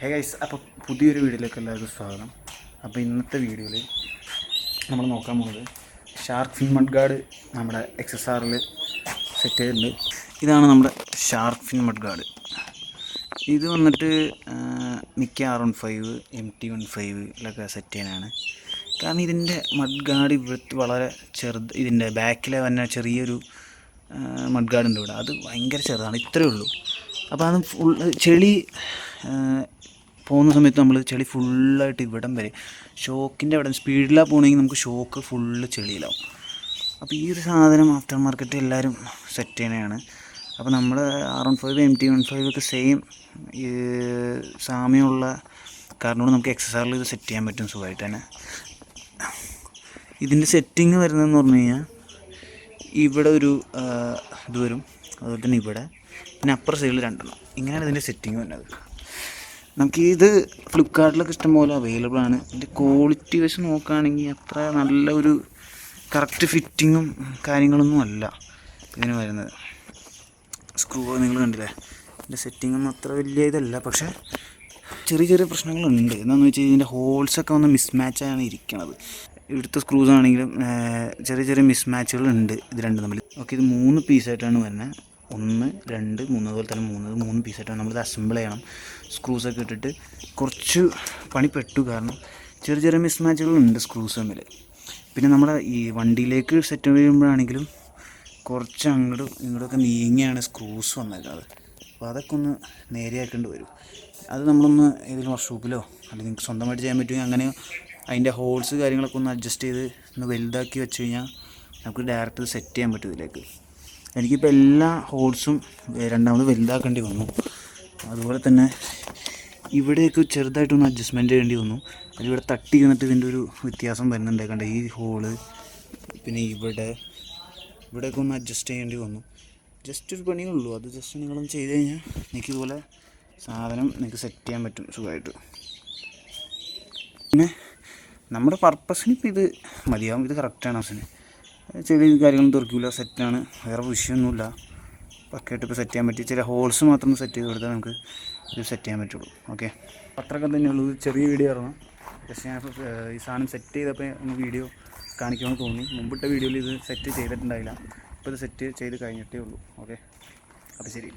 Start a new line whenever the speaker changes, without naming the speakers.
Hey guys, അപ്പോൾ പുതിയൊരു വീഡിയോയിലേക്ക് എല്ലാവർക്കും സ്വാഗതം. അപ്പോൾ ഇന്നത്തെ വീഡിയോയിൽ നമ്മൾ നോക്കാൻ പോകുന്നത് ഷാർക്ക് ഫിൻ മഡ് ഗാർഡ് നമ്മുടെ XSRൽ സെറ്റ് ചെയ്തിട്ടുണ്ട്. ഇതാണ് നമ്മുടെ ഷാർക്ക് ഫിൻ മഡ് ഗാർഡ്. ഇത് വന്നിട്ട് മിക്ക R15 MT15 സെറ്റ് ചെയ്യാനാണ്. കാരണം ഇതിൻ്റെ മഡ് ഗാർഡ് ഇവിടുത്തെ വളരെ ചെറുത്, ഇതിൻ്റെ ബാക്കിലെ തന്നെ ചെറിയൊരു മഡ് ഗാർഡ് ഉണ്ട് ഇവിടെ. അത് ഭയങ്കര ചെറുതാണ്, ഇത്രയേ ഉള്ളൂ. അപ്പോൾ അത് ഫുൾ ചെളി പോകുന്ന സമയത്ത് നമ്മൾ ചെളി ഫുള്ളായിട്ട് ഇവിടം വരെ ഷോക്കിൻ്റെ അവിടെ സ്പീഡിലാണ് പോകണമെങ്കിൽ നമുക്ക് ഷോക്ക് ഫുള്ള് ചെളിയിലാവും. അപ്പോൾ ഈ ഒരു സാധനം ആഫ്റ്റർ മാർക്കറ്റ് എല്ലാവരും സെറ്റ് ചെയ്യണതാണ്. അപ്പോൾ നമ്മൾ R15 MT15 സെയിം സാമ്യമുള്ള കാരണമാണ് നമുക്ക് XSRൽ ഇത് സെറ്റ് ചെയ്യാൻ പറ്റും സുഖമായിട്ട് തന്നെ. ഇതിൻ്റെ സെറ്റിങ് വരുന്നതെന്ന് പറഞ്ഞു കഴിഞ്ഞാൽ ഇവിടെ ഒരു ഇത് വരും, അതുപോലെ തന്നെ ഇവിടെ, പിന്നെ അപ്പർ സൈഡിൽ രണ്ടെണ്ണം. ഇങ്ങനെയാണ് ഇതിൻ്റെ സെറ്റിങ് വരുന്നത്. നമുക്കിത് ഫ്ലിപ്കാർട്ടിലൊക്കെ ഇഷ്ടംപോലെ അവൈലബിൾ ആണ്. ഇതിൻ്റെ ക്വാളിറ്റി വെച്ച് നോക്കുകയാണെങ്കിൽ അത്ര നല്ല ഒരു കറക്റ്റ് ഫിറ്റിങ്ങും കാര്യങ്ങളൊന്നും അല്ല ഇതിന് വരുന്നത്. സ്ക്രൂ നിങ്ങൾ കണ്ടില്ലേ, ഇതിൻ്റെ സെറ്റിങ്ങൊന്നും അത്ര വലിയ ഇതല്ല. പക്ഷേ ചെറിയ ചെറിയ പ്രശ്നങ്ങളുണ്ട്. എന്താണെന്ന് വെച്ച് കഴിഞ്ഞാൽ ഇതിൻ്റെ ഹോൾസൊക്കെ ഒന്ന് മിസ്മാച്ചാണ് ഇരിക്കുന്നത്. ഇവിടുത്തെ സ്ക്രൂസ് ആണെങ്കിലും ചെറിയ ചെറിയ മിസ്മാച്ചുകളുണ്ട് ഇത് രണ്ടും തമ്മിൽ. ഓക്കെ, ഇത് 3 പീസായിട്ടാണ് വരുന്നത്. 1, 2, 3, അതുപോലെ തന്നെ 3 പീസായിട്ടാണ് നമ്മളിത് അസംബിൾ ചെയ്യണം. സ്ക്രൂസൊക്കെ ഇട്ടിട്ട് കുറച്ച് പണിപ്പെട്ടു, കാരണം ചെറിയ ചെറിയ മിസ്മാച്ചുകളുണ്ട് സ്ക്രൂസ് തമ്മിൽ. പിന്നെ നമ്മുടെ ഈ വണ്ടിയിലേക്ക് സെറ്റ് ചെയ്യുമ്പോഴാണെങ്കിലും കുറച്ച് അങ്ങോട്ടും ഇങ്ങോട്ടൊക്കെ നീങ്ങിയാണ് സ്ക്രൂസ് വന്നേക്കുന്നത്. അപ്പോൾ അതൊക്കെ ഒന്ന് നേരെയാക്കേണ്ടി വരും. അത് നമ്മളൊന്ന് ഏതെങ്കിലും വർക്ക്ഷോപ്പിലോ അല്ലെങ്കിൽ നിങ്ങൾക്ക് സ്വന്തമായിട്ട് ചെയ്യാൻ പറ്റുമെങ്കിൽ അങ്ങനെ അതിൻ്റെ ഹോൾസ് കാര്യങ്ങളൊക്കെ ഒന്ന് അഡ്ജസ്റ്റ് ചെയ്ത് ഒന്ന് വലുതാക്കി വെച്ച് കഴിഞ്ഞാൽ നമുക്ക് ഡയറക്റ്റ് സെറ്റ് ചെയ്യാൻ പറ്റും ഇതിലേക്ക്. എനിക്കിപ്പോൾ എല്ലാ ഹോൾസും രണ്ടാമത് വലുതാക്കേണ്ടി വന്നു. അതുപോലെ തന്നെ ഇവിടെയൊക്കെ ചെറുതായിട്ടൊന്ന് അഡ്ജസ്റ്റ്മെൻറ്റ് ചെയ്യേണ്ടി വന്നു. അതിവിടെ തട്ടി വന്നിട്ട് ഇതിൻ്റെ ഒരു വ്യത്യാസം വരുന്നുണ്ട്. കണ്ട ഈ ഹോള്, പിന്നെ ഇവിടെയൊക്കെ ഒന്ന് അഡ്ജസ്റ്റ് ചെയ്യേണ്ടി വന്നു. ജസ്റ്റ് ഒരു പണിയുള്ളൂ. അത് ജസ്റ്റ് നിങ്ങളൊന്ന് ചെയ്ത് കഴിഞ്ഞാൽ നിങ്ങൾക്ക് ഇതുപോലെ സാധനം നിങ്ങൾക്ക് സെറ്റ് ചെയ്യാൻ പറ്റും സുഖമായിട്ട്. പിന്നെ നമ്മുടെ പർപ്പസിന് ഇപ്പോൾ ഇത് മതിയാവും. ഇത് കറക്റ്റാണ്. അവസരം ചെറിയ കാര്യങ്ങളൊന്നും തുറക്കില്ല, സെറ്റാണ്, വേറെ വിഷയമൊന്നുമില്ല. പക്കയായിട്ട് ഇപ്പോൾ സെറ്റ് ചെയ്യാൻ പറ്റി. ചില ഹോൾസ് മാത്രം സെറ്റ് ചെയ്ത് കൊടുത്താൽ നമുക്ക് ഇത് സെറ്റ് ചെയ്യാൻ പറ്റുള്ളൂ. ഓക്കെ, അത്രയൊക്കെ തന്നെയുള്ളൂ. ചെറിയ വീഡിയോ ആയിരുന്നു. പക്ഷേ ഞാൻ ഈ സാധനം സെറ്റ് ചെയ്തപ്പോൾ ഒന്ന് വീഡിയോ കാണിക്കണമെന്ന് തോന്നി. മുമ്പിട്ട വീഡിയോയിൽ ഇത് സെറ്റ് ചെയ്തിട്ടുണ്ടായില്ല. ഇപ്പോൾ ഇത് സെറ്റ് ചെയ്ത് കഴിഞ്ഞിട്ടേ ഉള്ളൂ. ഓക്കെ, അപ്പോൾ ശരി.